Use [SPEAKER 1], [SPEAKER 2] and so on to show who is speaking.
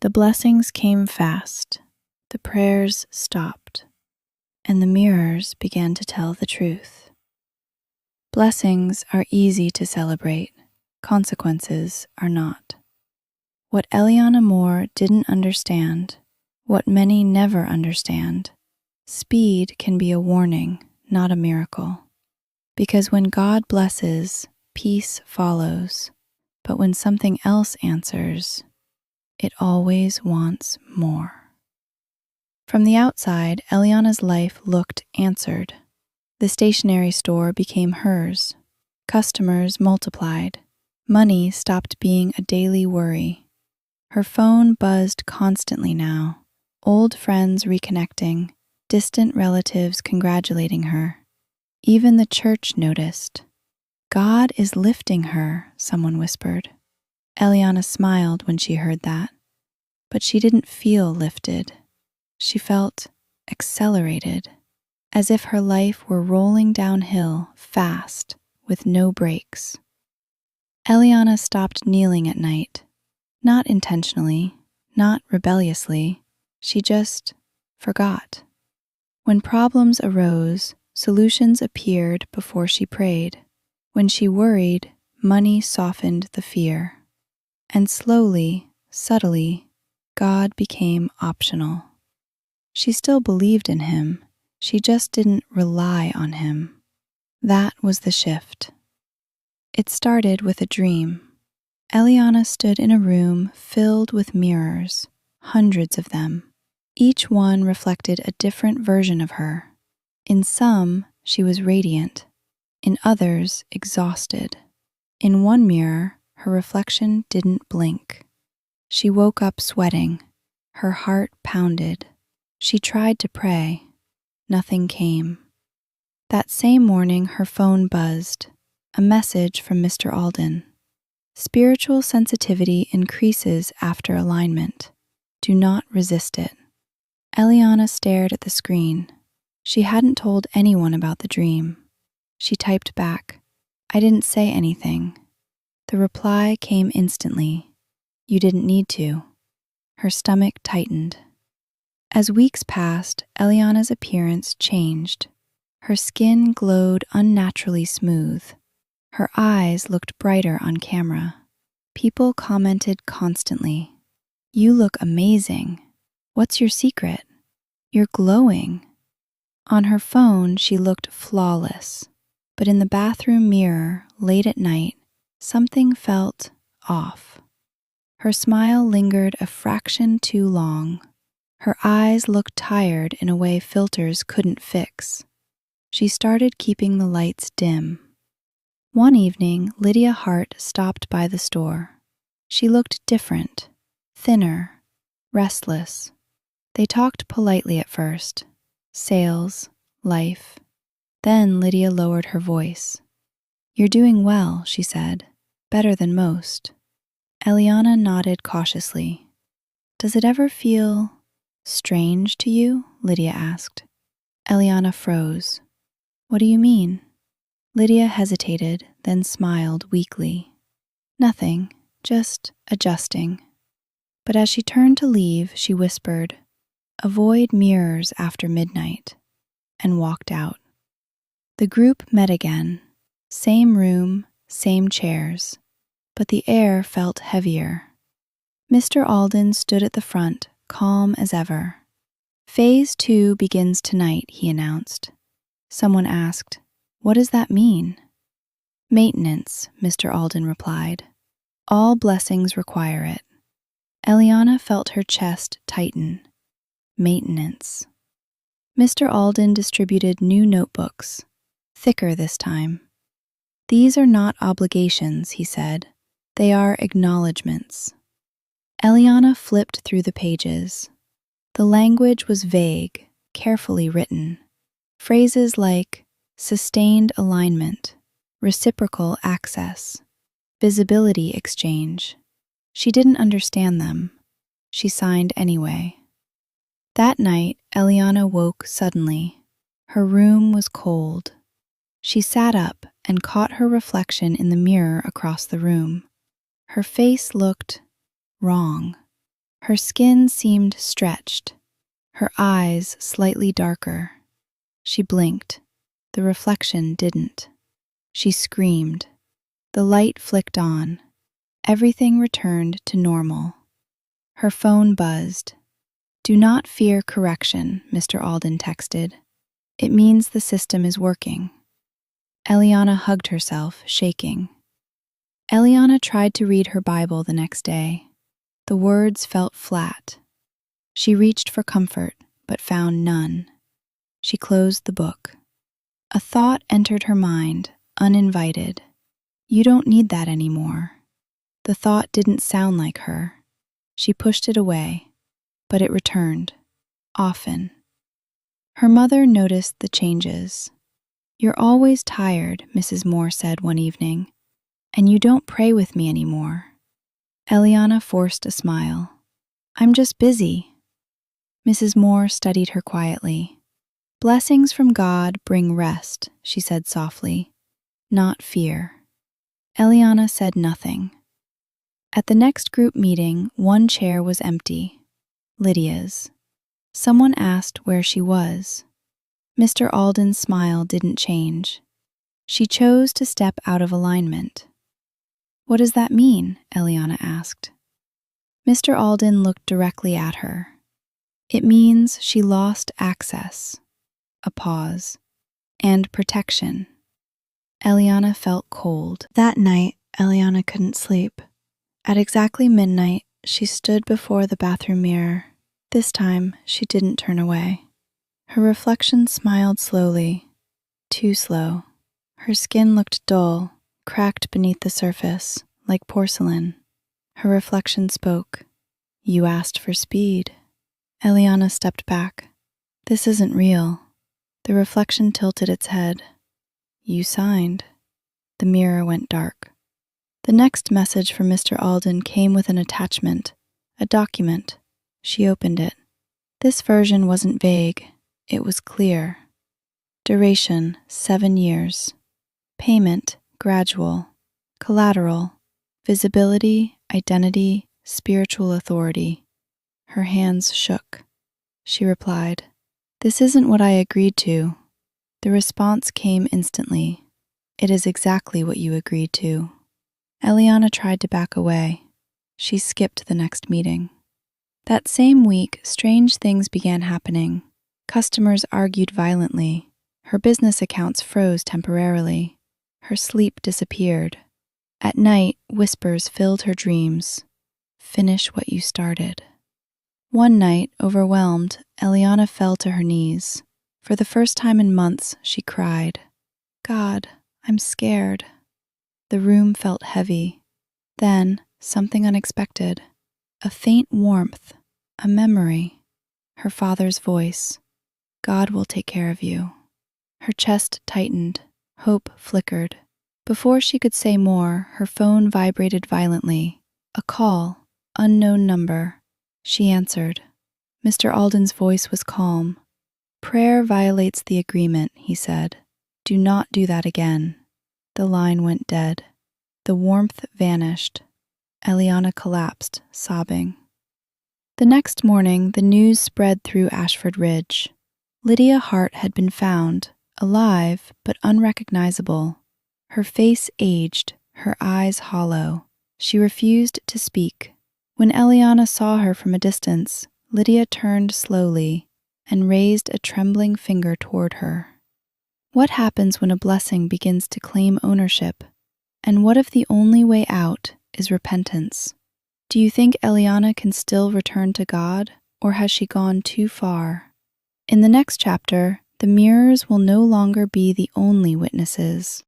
[SPEAKER 1] The blessings came fast, the prayers stopped, and the mirrors began to tell the truth. Blessings are easy to celebrate, consequences are not. What Eliana Moore didn't understand, what many never understand, speed can be a warning, not a miracle. Because when God blesses, peace follows, but when something else answers, it always wants more. From the outside, Eliana's life looked answered. The stationery store became hers. Customers multiplied. Money stopped being a daily worry. Her phone buzzed constantly now, old friends reconnecting, distant relatives congratulating her. Even the church noticed. God is lifting her, someone whispered. Eliana smiled when she heard that, but she didn't feel lifted. She felt accelerated, as if her life were rolling downhill fast with no brakes. Eliana stopped kneeling at night, not intentionally, not rebelliously, she just forgot. When problems arose, solutions appeared before she prayed. When she worried, money softened the fear. And slowly, subtly, God became optional. She still believed in him, she just didn't rely on him. That was the shift. It started with a dream. Eliana stood in a room filled with mirrors, hundreds of them. Each one reflected a different version of her. In some, she was radiant. In others, exhausted. In one mirror, her reflection didn't blink. She woke up sweating. Her heart pounded. She tried to pray. Nothing came. That same morning, her phone buzzed. A message from Mr. Alden. Spiritual sensitivity increases after alignment. Do not resist it. Eliana stared at the screen. She hadn't told anyone about the dream. She typed back, "I didn't say anything." The reply came instantly. "You didn't need to." Her stomach tightened. As weeks passed, Eliana's appearance changed. Her skin glowed unnaturally smooth. Her eyes looked brighter on camera. People commented constantly. "You look amazing. What's your secret? You're glowing." On her phone, she looked flawless. But in the bathroom mirror, late at night, something felt off. Her smile lingered a fraction too long. Her eyes looked tired in a way filters couldn't fix. She started keeping the lights dim. One evening, Lydia Hart stopped by the store. She looked different, thinner, restless. They talked politely at first. Sales, life. Then Lydia lowered her voice. "You're doing well," she said. "Better than most." Eliana nodded cautiously. "Does it ever feel strange to you?" Lydia asked. Eliana froze. "What do you mean?" Lydia hesitated, then smiled weakly. "Nothing, just adjusting." But as she turned to leave, she whispered, "Avoid mirrors after midnight," and walked out. The group met again. Same room, same chairs, but the air felt heavier. Mr. Alden stood at the front, calm as ever. "Phase 2 begins tonight," he announced. Someone asked, "What does that mean?" "Maintenance," Mr. Alden replied. "All blessings require it." Eliana felt her chest tighten. Maintenance. Mr. Alden distributed new notebooks, thicker this time. "These are not obligations," he said. "They are acknowledgments." Eliana flipped through the pages. The language was vague, carefully written. Phrases like sustained alignment, reciprocal access, visibility exchange. She didn't understand them. She signed anyway. That night, Eliana woke suddenly. Her room was cold. She sat up and caught her reflection in the mirror across the room. Her face looked wrong. Her skin seemed stretched, her eyes slightly darker. She blinked. The reflection didn't. She screamed. The light flicked on. Everything returned to normal. Her phone buzzed. "Do not fear correction," Mr. Alden texted. "It means the system is working." Eliana hugged herself, shaking. Eliana tried to read her Bible the next day. The words felt flat. She reached for comfort, but found none. She closed the book. A thought entered her mind, uninvited. "You don't need that anymore." The thought didn't sound like her. She pushed it away, but it returned, often. Her mother noticed the changes. "You're always tired," Mrs. Moore said one evening, "and you don't pray with me anymore." Eliana forced a smile. "I'm just busy." Mrs. Moore studied her quietly. "Blessings from God bring rest," she said softly, "not fear." Eliana said nothing. At the next group meeting, one chair was empty, Lydia's. Someone asked where she was. Mr. Alden's smile didn't change. She chose to step out of alignment. "What does that mean?" Eliana asked. Mr. Alden looked directly at her. "It means she lost access." A pause. "And protection." Eliana felt cold. That night, Eliana couldn't sleep. At exactly midnight, she stood before the bathroom mirror. This time, she didn't turn away. Her reflection smiled slowly, too slow. Her skin looked dull, cracked beneath the surface, like porcelain. Her reflection spoke. "You asked for speed." Eliana stepped back. "This isn't real." The reflection tilted its head. "You signed." The mirror went dark. The next message from Mr. Alden came with an attachment, a document. She opened it. This version wasn't vague. It was clear. Duration, 7 years. Payment, gradual. Collateral, visibility, identity, spiritual authority. Her hands shook. She replied, "This isn't what I agreed to." The response came instantly. "It is exactly what you agreed to." Eliana tried to back away. She skipped the next meeting. That same week, strange things began happening. Customers argued violently. Her business accounts froze temporarily. Her sleep disappeared. At night, whispers filled her dreams. "Finish what you started." One night, overwhelmed, Eliana fell to her knees. For the first time in months, she cried, "God, I'm scared." The room felt heavy. Then, something unexpected. A faint warmth, a memory. Her father's voice. "God will take care of you." Her chest tightened. Hope flickered. Before she could say more, her phone vibrated violently. A call, unknown number. She answered. Mr. Alden's voice was calm. "Prayer violates the agreement," he said. "Do not do that again." The line went dead. The warmth vanished. Eliana collapsed, sobbing. The next morning, the news spread through Ashford Ridge. Lydia Hart had been found, alive but unrecognizable. Her face aged, her eyes hollow. She refused to speak. When Eliana saw her from a distance, Lydia turned slowly and raised a trembling finger toward her. What happens when a blessing begins to claim ownership? And what if the only way out is repentance? Do you think Eliana can still return to God, or has she gone too far? In the next chapter, the mirrors will no longer be the only witnesses.